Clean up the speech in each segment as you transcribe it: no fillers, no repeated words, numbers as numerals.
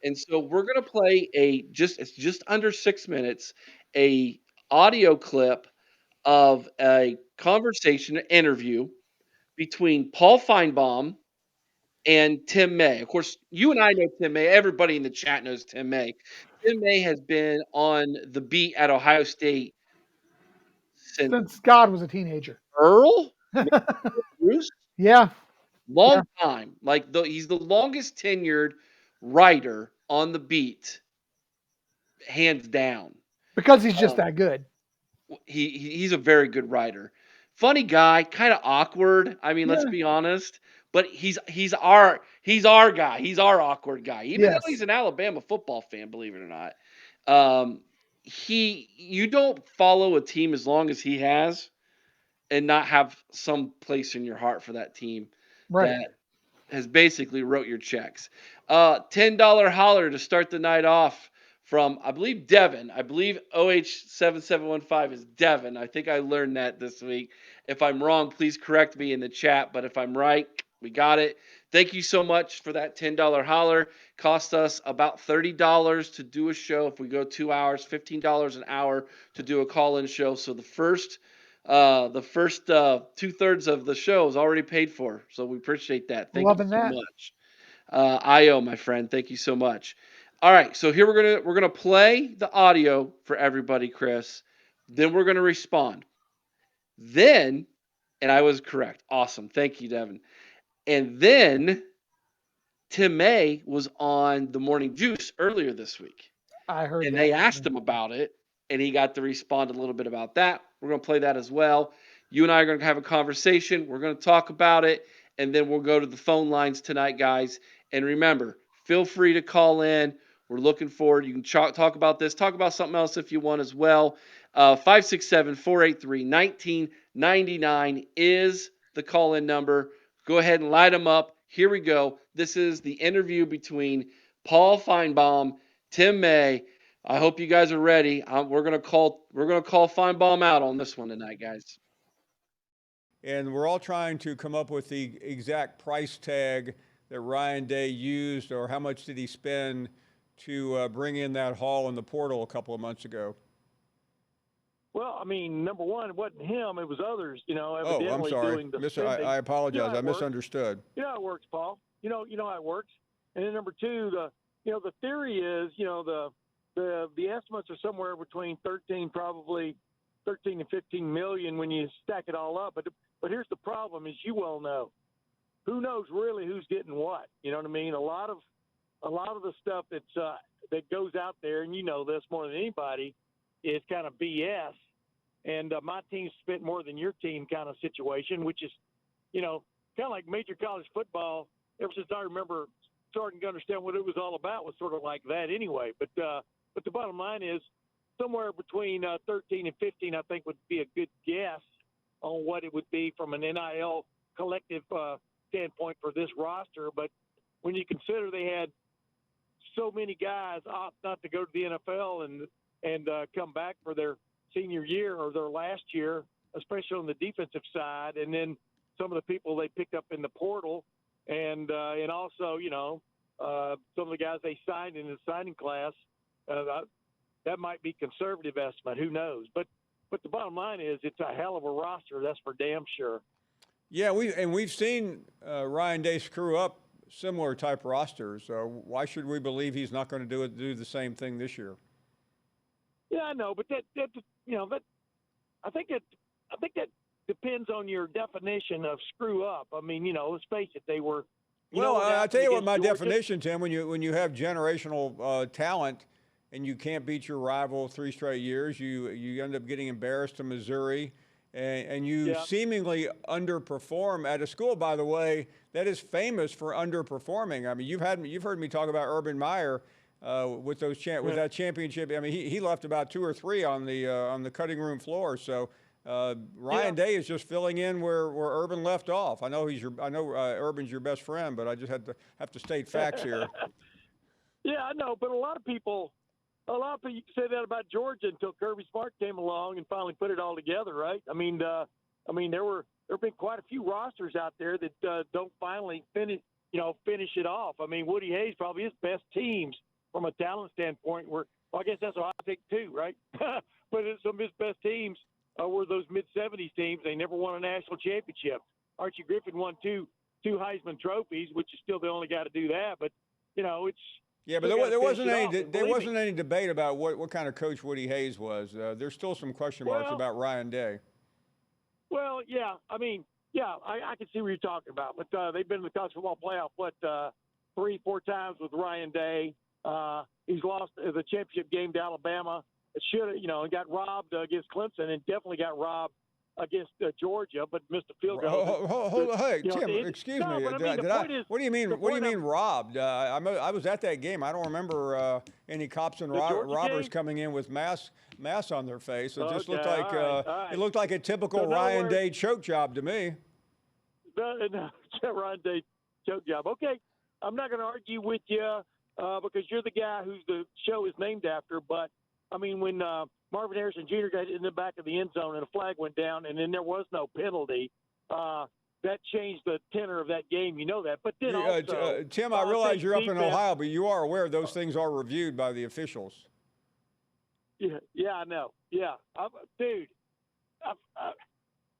And so we're gonna play it's just under 6 minutes, a audio clip of a conversation, an interview between Paul Finebaum and Tim May. Of course, you and I know Tim May. Everybody in the chat knows Tim May. Tim May has been on the beat at Ohio State since Since God was a teenager. Earl, Bruce, Yeah, long yeah, time. Like he's the longest tenured writer on the beat, hands down. because he's just Um, that good. he's a very good writer. Funny guy, kind of awkward. I mean, let's Yeah, be honest. But he's our guy. He's our awkward guy. Even though yes, he's an Alabama football fan, believe it or not. You don't follow a team as long as he has and not have some place in your heart for that team right. that has basically wrote your checks. $10 holler to start the night off from, I believe, Devin. I believe OH7715 is Devin. I think I learned that this week. If I'm wrong, please correct me in the chat. But if I'm right, we got it. Thank you so much for that $10 holler. Cost us about $30 to do a show. If we go 2 hours, $15 an hour to do a call-in show. So the first 2/3 of the show is already paid for, so we appreciate that. Thank you Loving so that. much, Io, my friend. Thank you so much. All right, so here we're gonna play the audio for everybody, Chris. Then we're gonna respond. Then, and I was correct. Awesome. Thank you, Devin. And then Tim May was on the Morning Juice earlier this week. I heard And that. they asked him about it, and he got to respond a little bit about that. We're going to play that as well. You and I are going to have a conversation. We're going to talk about it, and then we'll go to the phone lines tonight, guys. And remember, feel free to call in. We're looking forward. You can talk about this, talk about something else if you want as well. 567 483 1999 is the call in number. Go ahead and light them up. Here we go. This is the interview between Paul Finebaum, Tim May. I hope you guys are ready. We're gonna call Finebaum out on this one tonight, guys. And we're all trying to come up with the exact price tag that Ryan Day used, or how much did he spend to bring in that haul in the portal a couple of months ago. Well, I mean, number one, it wasn't him; it was others. Oh, I'm Evidently sorry. doing the I, spending. I You know apologize. how I it works. misunderstood. You know how it works, Paul. You know how it works. And then number two, the theory is, the estimates are somewhere between 13 and 15 million when you stack it all up. But here's the problem, as you well know, who knows really who's getting what? You know what I mean? A lot of the stuff that goes out there, and you know this more than anybody, is kind of BS. And my team spent more than your team kind of situation, which is, kind of like major college football. Ever since I remember starting to understand what it was all about, was sort of like that anyway. But the bottom line is somewhere between 13 and 15, I think, would be a good guess on what it would be from an NIL collective standpoint for this roster. But when you consider they had so many guys opt not to go to the NFL and come back for their senior year or their last year, especially on the defensive side, and then some of the people they picked up in the portal, and also some of the guys they signed in the signing class, that might be conservative estimate. Who knows? But the bottom line is it's a hell of a roster. That's for damn sure. Yeah, we've seen Ryan Day screw up similar type rosters. So why should we believe he's not going to do the same thing this year? Yeah, I know, but that I think that depends on your definition of screw up. I mean, let's face it, they were. Well, I'll tell you what my Georgia? definition, Tim. When you have generational talent and you can't beat your rival 3 straight years, you end up getting embarrassed to Missouri, and you seemingly underperform at a school, by the way, that is famous for underperforming. I mean, you've heard me talk about Urban Meyer. With that championship, I mean, he left about 2 or 3 on the cutting room floor. So Ryan Day is just filling in where Urban left off. I know Urban's your best friend, but I just have to state facts here. Yeah, I know, but a lot of people say that about Georgia until Kirby Smart came along and finally put it all together, right? I mean, there have been quite a few rosters out there that don't finally finish it off. I mean, Woody Hayes probably his best teams from a talent standpoint. Well, I guess that's what I think too, right? But some of his best teams were those mid-'70s teams. They never won a national championship. Archie Griffin won two Heisman trophies, which is still the only guy to do that. But it's yeah, but there wasn't any debate about what kind of coach Woody Hayes was. There's still some question marks about Ryan Day. Well, yeah, I mean, yeah, I can see what you're talking about. But they've been in the college football playoff 3-4 times with Ryan Day. He's lost the championship game to Alabama. It should have, got robbed against Clemson, and definitely got robbed against Georgia, but missed a field goal. Hey, Tim, excuse me. What do you mean? What do you mean robbed? I was at that game. I don't remember any cops and robbers coming in with masks on their face. It just looked like it looked like a typical Ryan Day choke job to me. No, Ryan Day choke job. Okay, I'm not going to argue with you because you're the guy whose the show is named after. But I mean, when Marvin Harrison Jr. got in the back of the end zone and a flag went down, and then there was no penalty. That changed the tenor of that game. You know that. But then also, Tim, I realize you're up in Ohio, but you are aware those things are reviewed by the officials. Yeah, I know. Yeah, dude.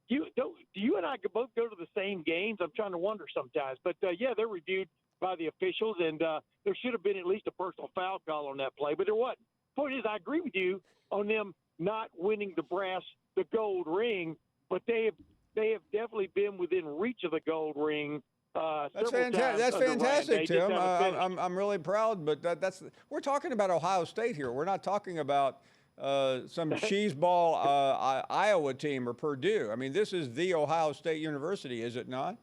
You and I could both go to the same games. I'm trying to wonder sometimes. But, yeah, they're reviewed by the officials, and there should have been at least a personal foul call on that play, but there wasn't. Point is, I agree with you on them not winning the gold ring, but they have definitely been within reach of the gold ring. That's fantastic, Tim. I'm really proud, but we're talking about Ohio State here. We're not talking about some cheeseball Iowa team or Purdue. I mean, this is the Ohio State University, is it not?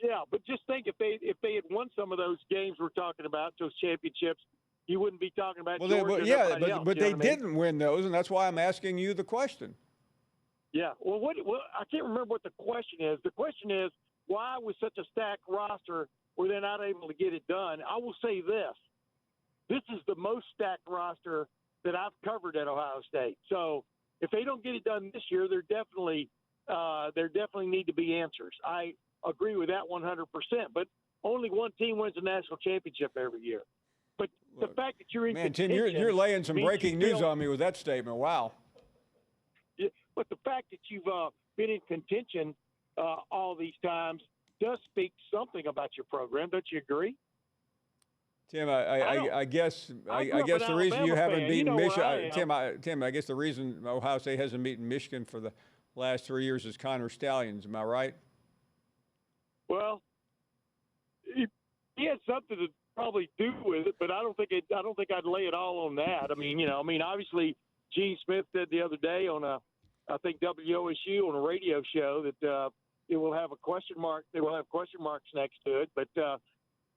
Yeah, but just think if they had won some of those games we're talking about, those championships, you wouldn't be talking about Georgia. But they didn't win those, and that's why I'm asking you the question. Yeah, well, I can't remember what the question is. The question is, why with such a stacked roster were they not able to get it done? I will say this. This is the most stacked roster that I've covered at Ohio State. So if they don't get it done this year, there definitely need to be answers. I agree with that 100%, but only one team wins a national championship every year. But the fact that you're in contention, Tim, you're laying some breaking news on me with that statement. Wow. Yeah, but the fact that you've been in contention all these times does speak something about your program. Don't you agree? Tim, I guess the reason you haven't beaten Michigan, Tim, I guess the reason Ohio State hasn't beaten Michigan for the last 3 years is Connor Stallions. Am I right? Well, he had something to probably do with it, but I don't think I'd lay it all on that. Obviously, Gene Smith said the other day on I think WOSU on a radio show that it will have a question mark. They will have question marks next to it, but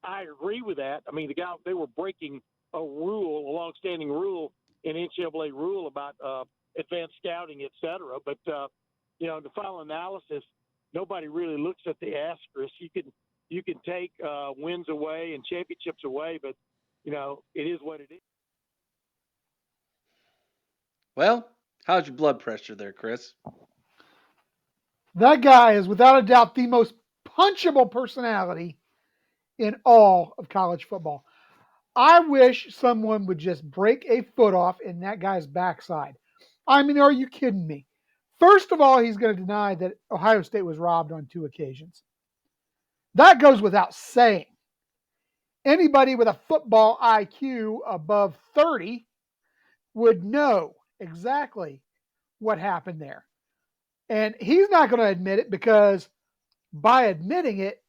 I agree with that. I mean, they were breaking a long-standing rule, an NCAA rule about advanced scouting, et cetera. But the final analysis, nobody really looks at the asterisk. You can take wins away and championships away, but it is what it is. Well, how's your blood pressure there, Chris? That guy is without a doubt the most punchable personality in all of college football. I wish someone would just break a foot off in that guy's backside. I mean, are you kidding me? First of all, he's going to deny that Ohio State was robbed on 2 occasions. That goes without saying. Anybody with a football IQ above 30 would know exactly what happened there. And he's not going to admit it because by admitting it,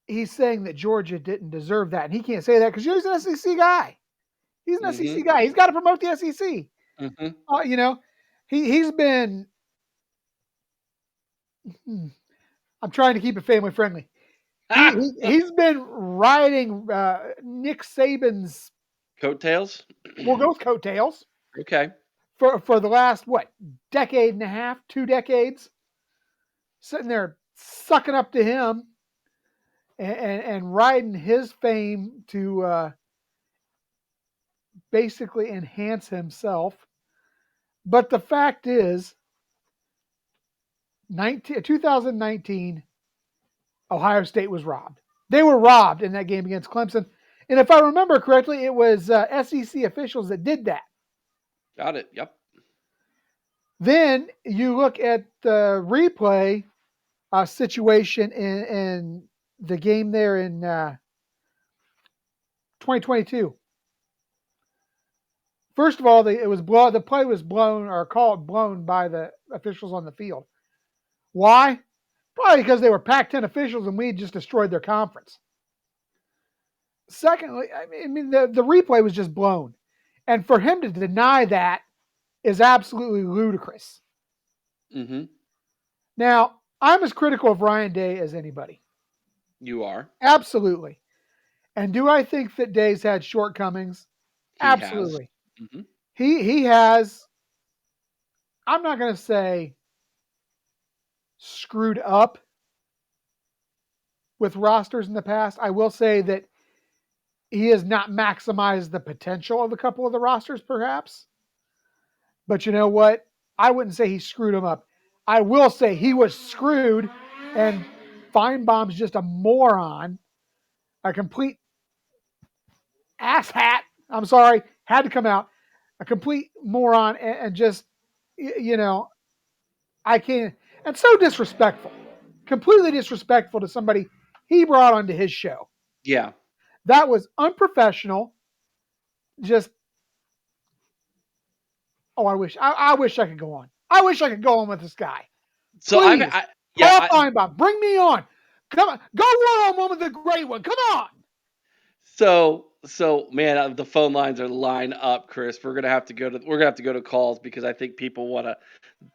he's saying that Georgia didn't deserve that. And he can't say that because he's an SEC guy. He's an SEC guy. He's got to promote the SEC. Mm-hmm. He's been I'm trying to keep it family friendly. He's been riding Nick Saban's coattails. We'll go with coattails. Okay. For the last, decade and a half, 2 decades, sitting there sucking up to him and riding his fame to basically enhance himself. But the fact is, 2019, Ohio State was robbed. They were robbed in that game against Clemson. And if I remember correctly, it was SEC officials that did that. Got it. Yep. Then you look at the replay situation in the game there in 2022. First of all, the play was blown or called blown by the officials on the field. Why? Probably because they were Pac-10 officials and we had just destroyed their conference. Secondly, I mean the replay was just blown, and for him to deny that is absolutely ludicrous. Mm-hmm. Now, I'm as critical of Ryan Day as anybody. You are. Absolutely. And do I think that Day's had shortcomings? He Absolutely. has. Mm-hmm. He has. I'm not going to say screwed up with rosters in the past. I will say that he has not maximized the potential of a couple of the rosters, perhaps. But you know what? I wouldn't say he screwed him up. I will say he was screwed, and Finebaum's just a moron, a complete asshat. I'm sorry, had to come out. A complete moron, and just, I can't. And so disrespectful, completely disrespectful to somebody he brought onto his show. Yeah. That was unprofessional. Just, I wish I could go on. I wish I could go on with this guy. So Please, Paul Finebaum, bring me on. Come on, go one-on-one with the great one. Come on. So man, the phone lines are lined up, Chris. We're gonna have to go to calls because I think people want to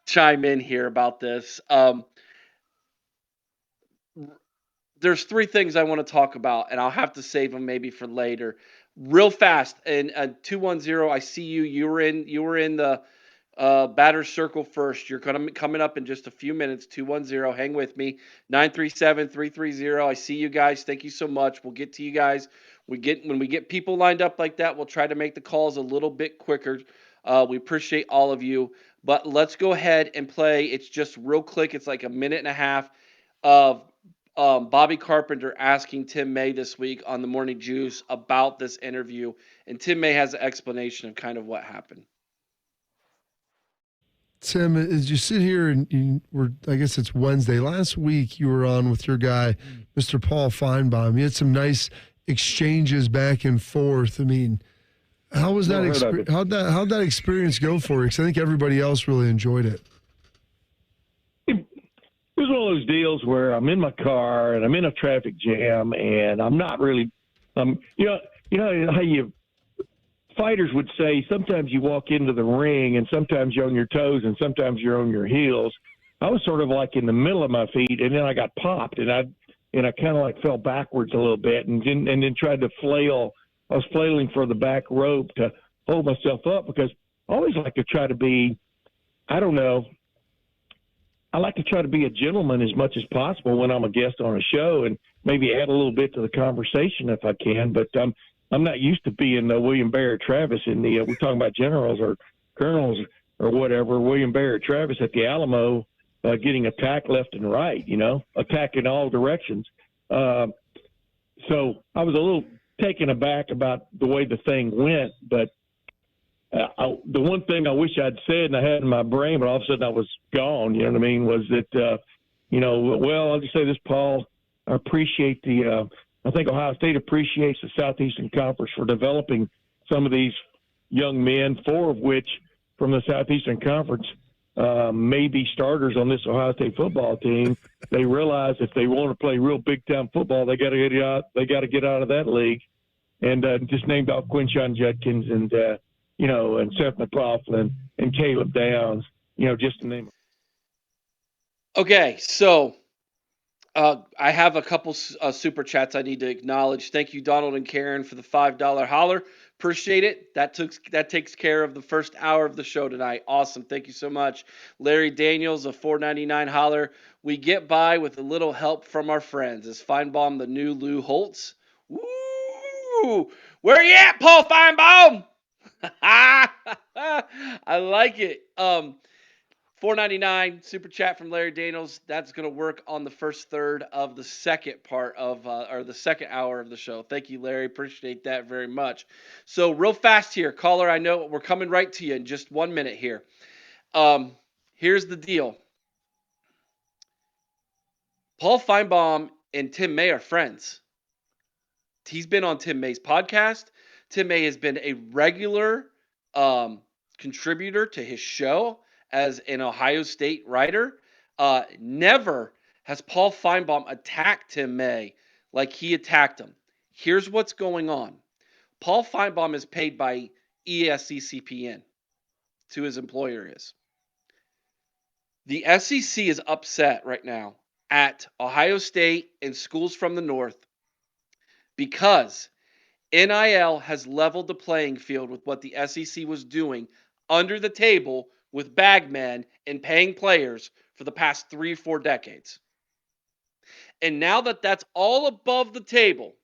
chime in here about this. There's three things I want to talk about, and I'll have to save them maybe for later. Real fast. And 210, I see you. You were in the batter's circle first. You're coming up in just a few minutes. 210. Hang with me. 937-330. I see you guys. Thank you so much. We'll get to you guys. When we get people lined up like that, we'll try to make the calls a little bit quicker. We appreciate all of you. But let's go ahead and play. It's just real quick. It's like a minute and a half of Bobby Carpenter asking Tim May this week on the Morning Juice about this interview, and Tim May has an explanation of kind of what happened. Tim, as you sit here and I guess it's Wednesday. Last week you were on with your guy, Mr. Paul Finebaum. You had some nice exchanges back and forth. I mean, how was that? How'd that experience go for you? Because I think everybody else really enjoyed it. It was one of those deals where I'm in my car and I'm in a traffic jam and I'm not really, you know how fighters would say sometimes you walk into the ring and sometimes you're on your toes and sometimes you're on your heels. I was sort of like in the middle of my feet, and then I got popped and I kind of like fell backwards a little bit and then tried to flail. I was flailing for the back rope to hold myself up because I always like to try to be, I don't know, I like to try to be a gentleman as much as possible when I'm a guest on a show and maybe add a little bit to the conversation if I can. But I'm not used to being William Barrett Travis in the we're talking about generals or colonels or whatever. William Barrett Travis at the Alamo getting attacked left and right, attack in all directions. So I was a little taken aback about the way the thing went, but the one thing I wish I'd said and I had in my brain, but all of a sudden I was gone, you know what I mean, was that, well, I'll just say this, Paul, I appreciate I think Ohio State appreciates the Southeastern Conference for developing some of these young men, 4 of which from the Southeastern Conference may be starters on this Ohio State football team. They realize if they want to play real big-time football, they got to get out. They got to get out of that league, and just named off Quinshon Judkins and and Seth McLaughlin and Caleb Downs, just to name them. Okay, so I have a couple super chats I need to acknowledge. Thank you, Donald and Karen, for the $5 holler. Appreciate it. That takes care of the first hour of the show tonight. Awesome. Thank you so much. Larry Daniels, a $4.99 holler. We get by with a little help from our friends. Is Finebaum the new Lou Holtz? Woo! Where you at, Paul Finebaum? I like it. $4.99 super chat from Larry Daniels. That's going to work on the first third of the second part of or the second hour of the show. Thank you, Larry. Appreciate that very much. So real fast here, caller. I know we're coming right to you in just 1 minute here. Here's the deal. Paul Finebaum and Tim May are friends. He's been on Tim May's podcast. Tim May has been a regular contributor to his show as an Ohio State writer. Never has Paul Finebaum attacked Tim May like he attacked him. Here's what's going on. Paul Finebaum is paid by ESCCPN, to his employer is. The SEC is upset right now at Ohio State and schools from the North because NIL has leveled the playing field with what the SEC was doing under the table with bagmen and paying players for the past 3-4 decades. And now that that's all above the table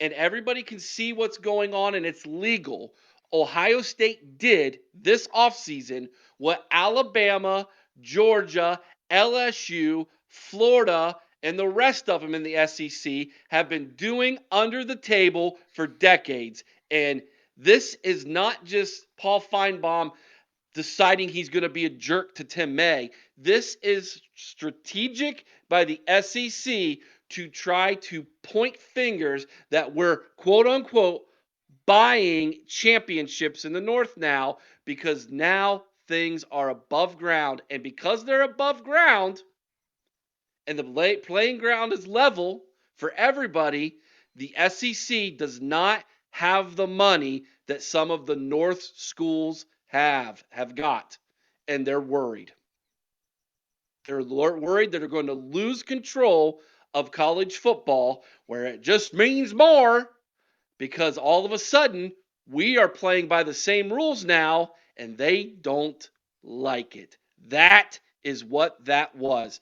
and everybody can see what's going on and it's legal, Ohio State did this offseason what Alabama, Georgia, LSU, Florida, and the rest of them in the SEC have been doing under the table for decades. And this is not just Paul Finebaum deciding he's going to be a jerk to Tim May. This is strategic by the SEC to try to point fingers that we're, quote unquote, buying championships in the North now, because now things are above ground. And because they're above ground and the playing ground is level for everybody, the SEC does not have the money that some of the North schools have got, and they're worried. They're worried that they're going to lose control of college football, where it just means more, because all of a sudden we are playing by the same rules now, and they don't like it. That is what that was.